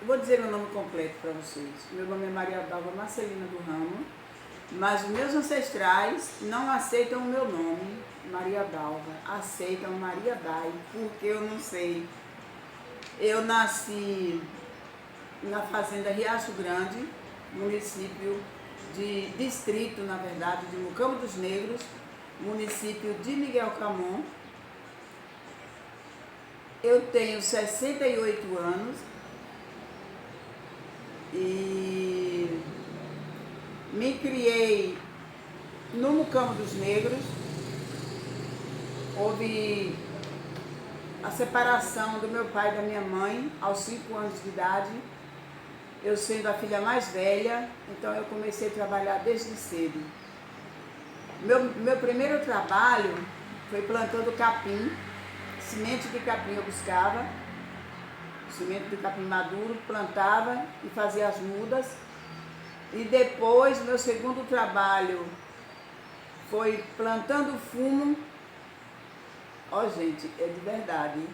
vou dizer o nome completo para vocês. Meu nome é Maria Dalva Marcelina do Ramo, mas os meus ancestrais não aceitam o meu nome, Maria Dalva, aceitam Maria Dai, porque eu não sei. Eu nasci na fazenda Riacho Grande, município de distrito, na verdade, de Mucamo dos Negros, município de Miguel Camon. Eu tenho 68 anos e me criei no Mucamo dos Negros. Houve a separação do meu pai e da minha mãe aos 5 anos de idade. Eu sendo a filha mais velha, então eu comecei a trabalhar desde cedo. Meu primeiro trabalho foi plantando capim, semente de capim eu buscava, semente de capim maduro, plantava e fazia as mudas. E depois, meu segundo trabalho foi plantando fumo. Ó, gente, é de verdade.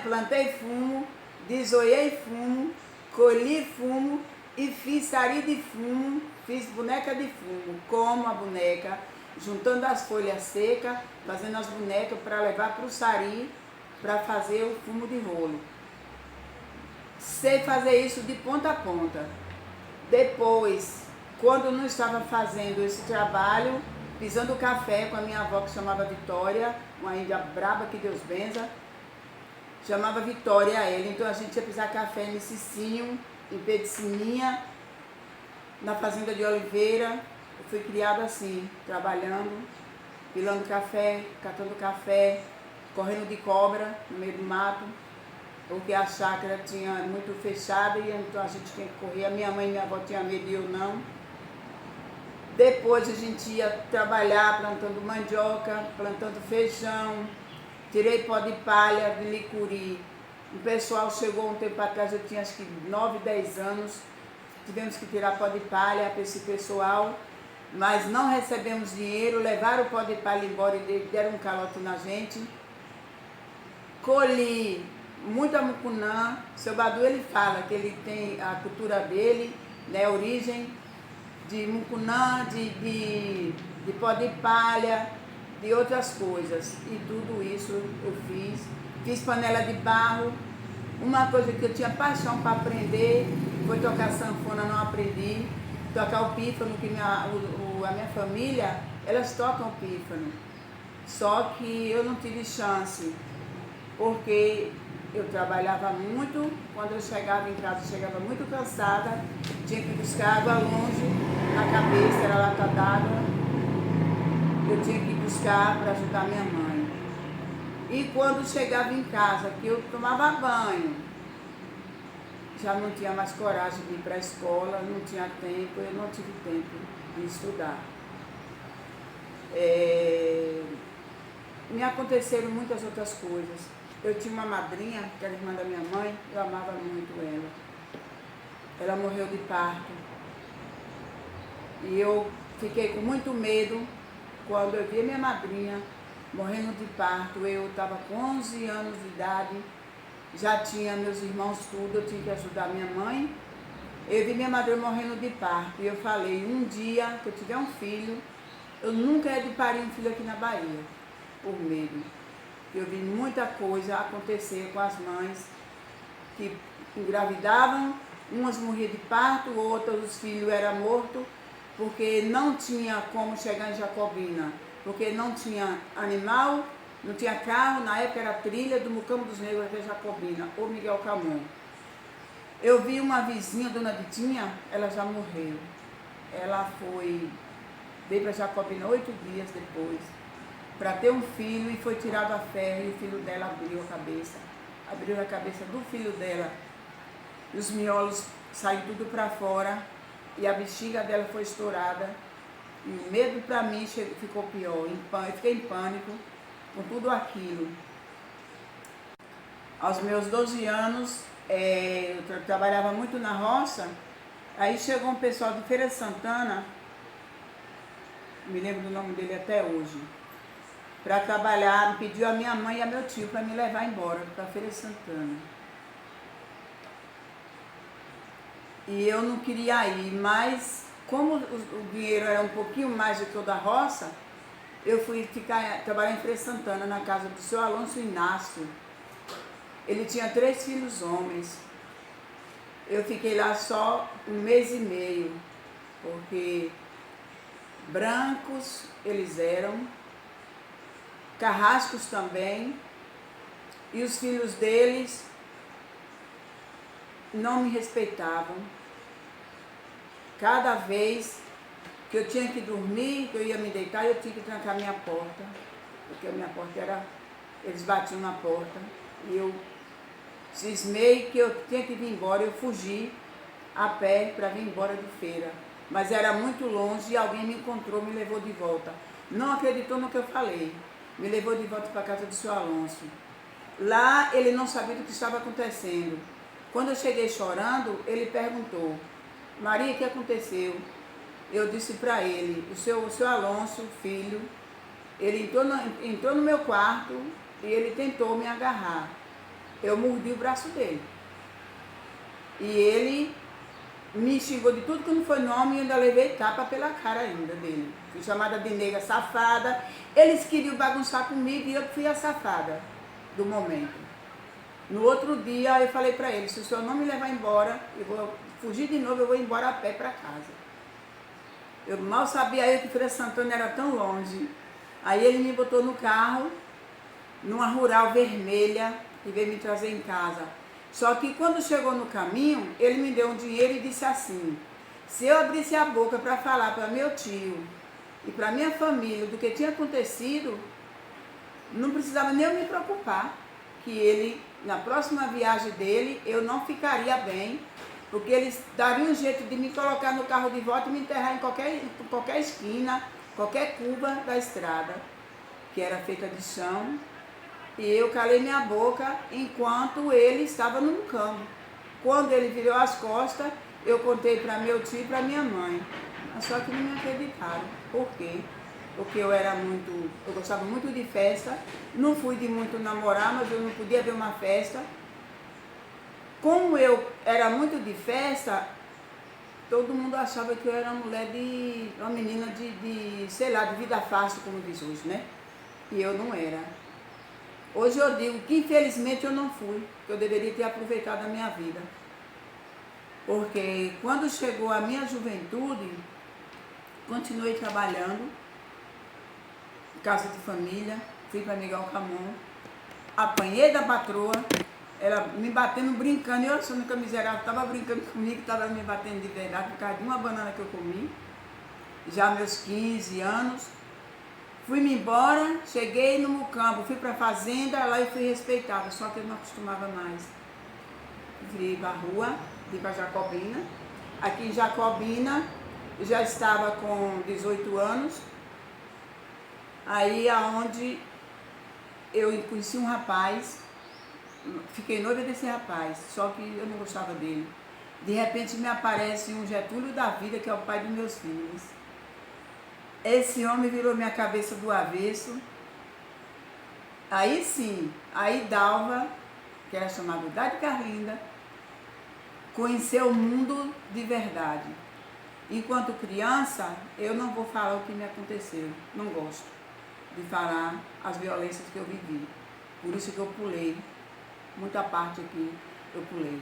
Plantei fumo, desoiei fumo, colhi fumo e fiz sari de fumo, fiz boneca de fumo, como a boneca, juntando as folhas secas, fazendo as bonecas para levar para o sari, para fazer o fumo de rolo. Sei fazer isso de ponta a ponta. Depois, quando não estava fazendo esse trabalho, pisando café com a minha avó que chamava Vitória, uma índia braba, que Deus benza, chamava Vitória ela, então a gente ia pisar café em Cicinho, em Pedicininha, na fazenda de Oliveira. Eu fui criada assim, trabalhando, pilando café, catando café, correndo de cobra no meio do mato, porque a chácara tinha muito fechada e então a gente tinha que correr. A minha mãe e minha avó tinham medo e eu não. Depois a gente ia trabalhar plantando mandioca, plantando feijão, tirei pó de palha, de licuri. O pessoal chegou um tempo atrás, eu tinha acho que 9, 10 anos, tivemos que tirar pó de palha para esse pessoal, mas não recebemos dinheiro, levaram o pó de palha embora e deram um calote na gente. Colhi muita mucunã, seu Badu ele fala que ele tem a cultura dele, né, a origem de mucunã, de pó de palha, de outras coisas. E tudo isso eu fiz. Fiz panela de barro. Uma coisa que eu tinha paixão para aprender foi tocar sanfona, não aprendi. Tocar o pífano, que a minha família, elas tocam o pífano. Só que eu não tive chance, porque eu trabalhava muito. Quando eu chegava em casa, eu chegava muito cansada, tinha que buscar água longe, na cabeça era lata d'água, eu tinha que buscar para ajudar minha mãe. E quando chegava em casa, que eu tomava banho, já não tinha mais coragem de ir para a escola, não tinha tempo, eu não tive tempo de estudar. Me aconteceram muitas outras coisas. Eu tinha uma madrinha, que era irmã da minha mãe, eu amava muito ela. Ela morreu de parto. E eu fiquei com muito medo quando eu vi minha madrinha morrendo de parto. Eu estava com 11 anos de idade, já tinha meus irmãos tudo, eu tinha que ajudar minha mãe. Eu vi minha madrinha morrendo de parto e eu falei, um dia que eu tiver um filho, eu nunca ia de parir um filho aqui na Bahia, por medo. Eu vi muita coisa acontecer com as mães que engravidavam, umas morriam de parto, outras os filhos eram mortos, porque não tinha como chegar em Jacobina, porque não tinha animal, não tinha carro, na época era trilha do Mucamo dos Negros até Jacobina, ou Miguel Camon. Eu vi uma vizinha, Dona Ditinha, ela já morreu. Ela veio para Jacobina 8 dias depois, para ter um filho, e foi tirado a ferro, e o filho dela abriu a cabeça do filho dela, e os miolos saíram tudo para fora, e a bexiga dela foi estourada, e o medo para mim ficou pior, eu fiquei em pânico com tudo aquilo. Aos meus 12 anos, eu trabalhava muito na roça, aí chegou um pessoal de Feira de Santana, me lembro do nome dele até hoje, para trabalhar, pediu a minha mãe e a meu tio para me levar embora para Feira de Santana. E eu não queria ir, mas como o dinheiro era um pouquinho mais do que o da roça, eu fui trabalhar em Feira Santana, na casa do seu Alonso Inácio. Ele tinha 3 filhos homens. Eu fiquei lá só 1 mês e meio, porque brancos eles eram, carrascos também, e os filhos deles não me respeitavam. Cada vez que eu tinha que dormir, que eu ia me deitar, eu tinha que trancar minha porta, porque a minha porta era, eles batiam na porta, e eu cismei que eu tinha que vir embora, eu fugi a pé para vir embora de feira, mas era muito longe e alguém me encontrou, me levou de volta. Não acreditou no que eu falei, me levou de volta para a casa do seu Alonso. Lá ele não sabia do que estava acontecendo. Quando eu cheguei chorando, ele perguntou: Maria, o que aconteceu? Eu disse para ele: o seu Alonso, filho, ele entrou no meu quarto e ele tentou me agarrar. Eu mordi o braço dele. E ele me xingou de tudo que não foi nome e ainda levei tapa pela cara ainda dele. Fui chamada de nega safada. Eles queriam bagunçar comigo e eu fui a safada do momento. No outro dia eu falei para ele: se o senhor não me levar embora, eu vou fugir de novo, eu vou embora a pé para casa. Eu mal sabia eu que Feira Santana era tão longe. Aí ele me botou no carro, numa rural vermelha, e veio me trazer em casa. Só que quando chegou no caminho, ele me deu um dinheiro e disse assim: se eu abrisse a boca para falar para meu tio e para minha família do que tinha acontecido, não precisava nem eu me preocupar, que ele, na próxima viagem dele, eu não ficaria bem, porque eles dariam um jeito de me colocar no carro de volta e me enterrar em qualquer esquina, qualquer curva da estrada, que era feita de chão. E eu calei minha boca enquanto ele estava no mucambo. Quando ele virou as costas, eu contei para meu tio e para minha mãe. Mas só que não me acreditaram. Por quê? Porque eu gostava muito de festa, não fui de muito namorar, mas eu não podia ver uma festa. Como eu era muito de festa, todo mundo achava que eu era uma menina sei lá, de vida fácil, como diz hoje, né? E eu não era. Hoje eu digo que infelizmente eu não fui, que eu deveria ter aproveitado a minha vida. Porque quando chegou a minha juventude, continuei trabalhando, casa de família, fui para Miguel Camon, apanhei da patroa, ela me batendo, brincando, e eu achando que a miserável estava brincando comigo, estava me batendo de verdade por causa de uma banana que eu comi, já meus 15 anos. Fui-me embora, cheguei no mucambo, fui para a fazenda, lá eu fui respeitada, só que eu não acostumava mais. Fui para a rua, fui para Jacobina. Aqui em Jacobina, eu já estava com 18 anos. Aí aonde eu conheci um rapaz, fiquei noiva desse rapaz, só que eu não gostava dele. De repente me aparece um Getúlio da vida, que é o pai dos meus filhos. Esse homem virou minha cabeça do avesso. Aí sim, aí Dalva, que era chamada Dade Carlinda, conheceu o mundo de verdade. Enquanto criança, eu não vou falar o que me aconteceu, não gosto de falar as violências que eu vivi. Por isso que eu pulei, muita parte aqui eu pulei.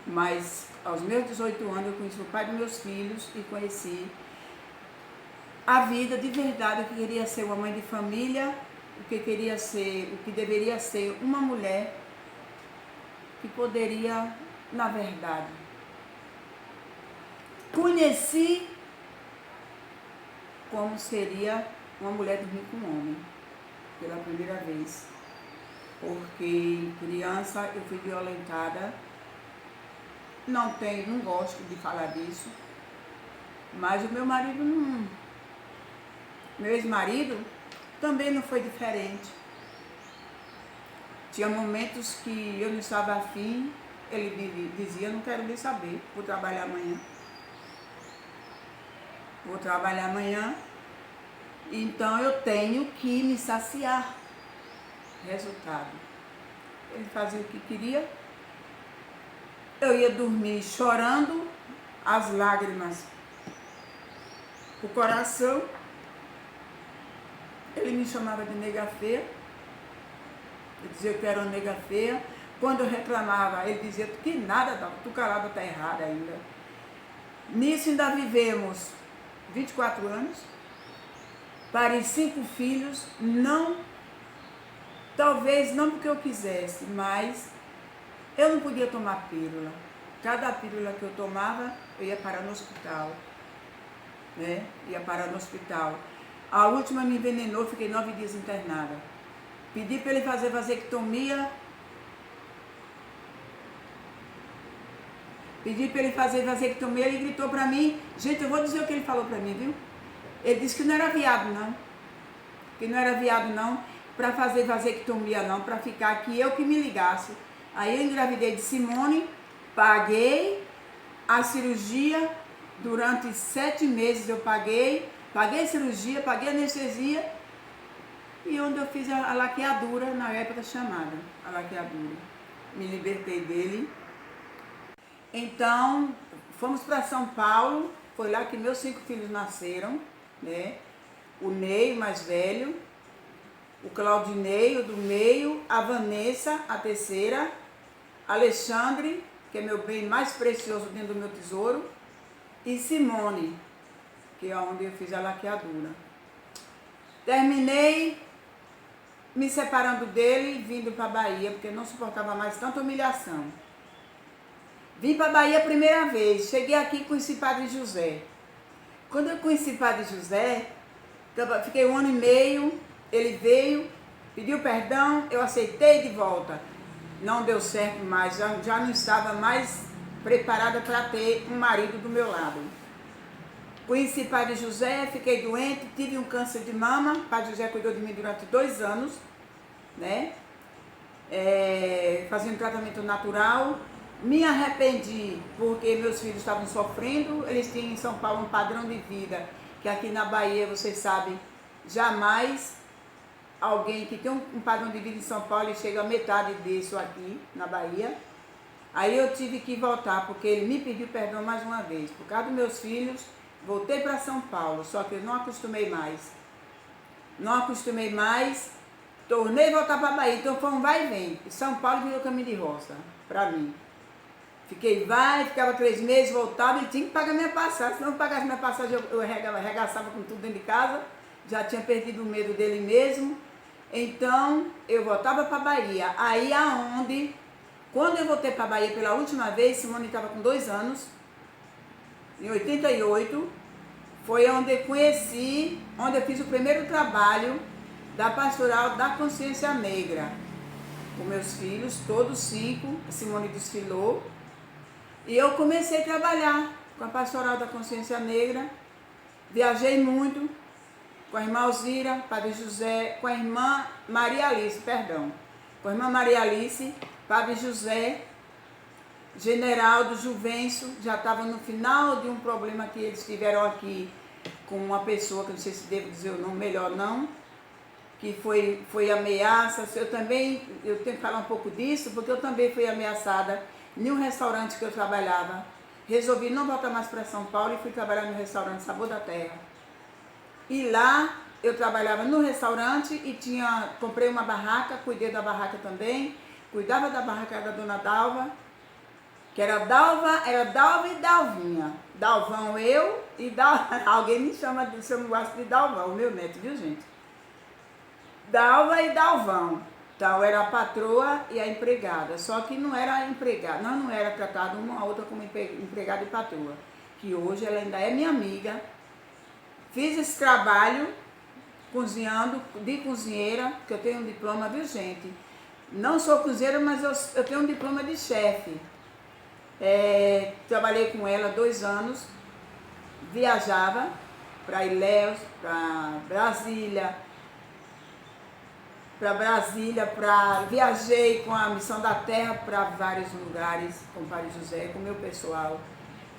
Mas aos meus 18 anos eu conheci o pai dos meus filhos e conheci a vida de verdade, o que queria ser uma mãe de família, o que deveria ser uma mulher que poderia, na verdade. Conheci como seria uma mulher dormir com um homem, pela primeira vez. Porque criança eu fui violentada, não gosto de falar disso, mas o meu marido não. Meu ex-marido também não foi diferente. Tinha momentos que eu não estava afim, ele dizia: não quero nem saber, vou trabalhar amanhã. Vou trabalhar amanhã, então eu tenho que me saciar. Resultado, ele fazia o que queria, eu ia dormir chorando as lágrimas o coração. Ele me chamava de nega feia. Ele dizia que eu era uma nega feia. Quando eu reclamava, ele dizia que nada, tu calada, tá errada ainda. Nisso ainda vivemos 24 anos, parei 5 filhos, não, talvez não porque eu quisesse, mas eu não podia tomar pílula. Cada pílula que eu tomava, eu ia parar no hospital, né? Ia parar no hospital. A última me envenenou, fiquei 9 dias internada. Pedi para ele fazer vasectomia. Pedi para ele fazer vasectomia, ele gritou para mim. Gente, eu vou dizer o que ele falou para mim, viu? Ele disse que não era viado, não. Que não era viado, não, para fazer vasectomia, não, para ficar aqui, eu que me ligasse. Aí eu engravidei de Simone, paguei a cirurgia, durante 7 meses eu paguei cirurgia, paguei anestesia, e onde eu fiz a laqueadura, na época chamada, a laqueadura. Me libertei dele. Então, fomos para São Paulo, foi lá que meus 5 filhos nasceram, né? O Ney, o mais velho, o Claudinei, o do meio, a Vanessa, a terceira, Alexandre, que é meu bem mais precioso dentro do meu tesouro, e Simone, que é onde eu fiz a laqueadura. Terminei me separando dele e vindo para a Bahia, porque não suportava mais tanta humilhação. Vim para a Bahia a primeira vez, cheguei aqui e conheci Padre José. Quando eu conheci Padre José, fiquei 1 ano e meio, ele veio, pediu perdão, eu aceitei de volta. Não deu certo mais, já não estava mais preparada para ter um marido do meu lado. Conheci Padre José, fiquei doente, tive um câncer de mama. Padre José cuidou de mim durante 2 anos, né? Fazendo tratamento natural. Me arrependi porque meus filhos estavam sofrendo. Eles tinham em São Paulo um padrão de vida que aqui na Bahia, vocês sabem, jamais alguém que tem um padrão de vida em São Paulo e chega a metade disso aqui na Bahia. Aí eu tive que voltar porque ele me pediu perdão mais uma vez. Por causa dos meus filhos, voltei para São Paulo, só que eu não acostumei mais. Não acostumei mais, tornei voltar para a Bahia, então foi um vai e vem. São Paulo virou caminho de roça para mim. Ficava 3 meses, voltava e tinha que pagar minha passagem. Se não pagasse minha passagem, eu arregaçava com tudo dentro de casa. Já tinha perdido o medo dele mesmo. Então, eu voltava para a Bahia. Aí aonde, quando eu voltei para a Bahia pela última vez, Simone estava com 2 anos, em 88, foi onde eu conheci, onde eu fiz o primeiro trabalho da Pastoral da Consciência Negra. Com meus filhos, todos 5, Simone desfilou. E eu comecei a trabalhar com a Pastoral da Consciência Negra. Viajei muito com a irmã Alzira, Padre José, com a irmã Maria Alice, com a irmã Maria Alice, Padre José, Generaldo, Juvencio, já estava no final de um problema que eles tiveram aqui com uma pessoa, que não sei se devo dizer o nome, melhor não, que foi ameaça. Eu tenho que falar um pouco disso, porque eu também fui ameaçada em um restaurante que eu trabalhava. Resolvi não voltar mais para São Paulo e fui trabalhar no restaurante Sabor da Terra. E lá eu trabalhava no restaurante e comprei uma barraca, cuidei da barraca também, cuidava da barraca da dona Dalva, que era Dalva e Dalvinha. Dalvão eu e alguém me chama, se eu não gosto de Dalvão, meu neto, viu gente? Dalva e Dalvão. Então era a patroa e a empregada, só que não era empregada, não era tratada uma a outra como empregada e patroa, que hoje ela ainda é minha amiga. Fiz esse trabalho cozinhando, de cozinheira, que eu tenho um diploma, viu gente? Não sou cozinheira, mas eu tenho um diploma de chefe. Trabalhei com ela 2 anos, viajava para Ilhéus, para Brasília, viajei com a Missão da Terra para vários lugares, com o Padre José, com o meu pessoal,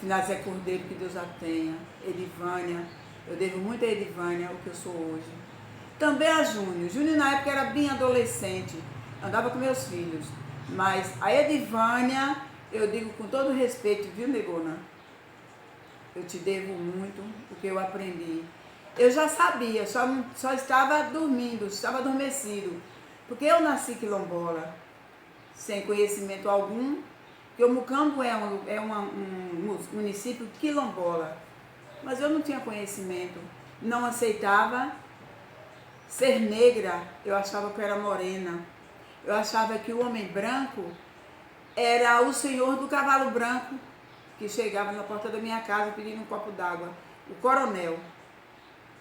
Finazé Cordeiro, que Deus a tenha, Edivânia, eu devo muito a Edivânia, o que eu sou hoje. Também a Júnior. Júnior na época era bem adolescente, andava com meus filhos, mas a Edivânia, eu digo com todo respeito, viu, negona? eu te devo muito, porque eu aprendi. Eu já sabia, só estava dormindo, estava adormecido. Porque eu nasci quilombola, sem conhecimento algum, que o Mucambo é um município quilombola. Mas eu não tinha conhecimento, não aceitava ser negra, eu achava que eu era morena. Eu achava que o homem branco era o senhor do cavalo branco, que chegava na porta da minha casa pedindo um copo d'água. O coronel.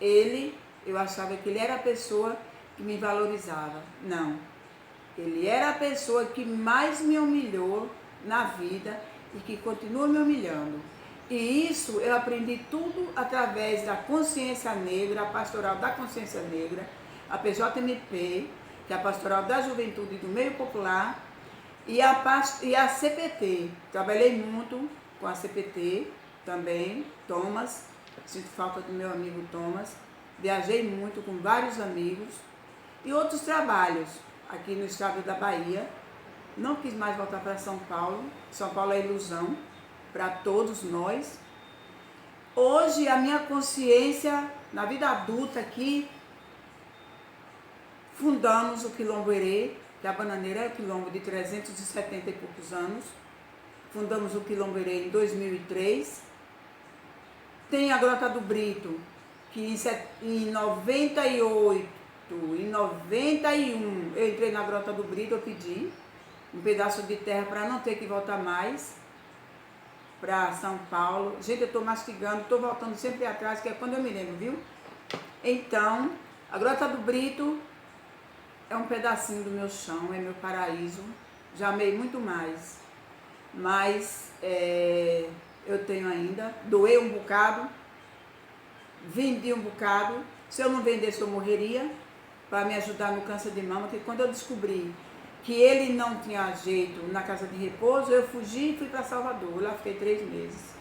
Eu achava que ele era a pessoa que me valorizava. Não. Ele era a pessoa que mais me humilhou na vida e que continua me humilhando. E isso eu aprendi tudo através da consciência negra, a pastoral da consciência negra, a PJMP, que é a pastoral da juventude e do meio popular, e a CPT. Trabalhei muito com a CPT também, Thomas, sinto falta do meu amigo Thomas. Viajei muito com vários amigos e outros trabalhos aqui no estado da Bahia. Não quis mais voltar para São Paulo. São Paulo é ilusão para todos nós. Hoje a minha consciência, na vida adulta aqui, fundamos o Quilombo Herê, que a Bananeira é um quilombo de 370 e poucos anos. Fundamos o Quilombo Herê em 2003. Tem a Grota do Brito, que em 98, em 91, eu entrei na Grota do Brito, eu pedi um pedaço de terra para não ter que voltar mais para São Paulo. Gente, eu estou mastigando, estou voltando sempre atrás, que é quando eu me lembro, viu? Então, a Grota do Brito é um pedacinho do meu chão, é meu paraíso. Já amei muito mais, mas eu tenho ainda. Doei um bocado, vendi um bocado. Se eu não vendesse, eu morreria, para me ajudar no câncer de mama, que quando eu descobri que ele não tinha jeito na casa de repouso, eu fugi e fui para Salvador. Lá fiquei 3 meses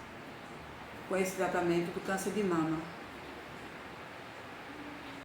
com esse tratamento do câncer de mama.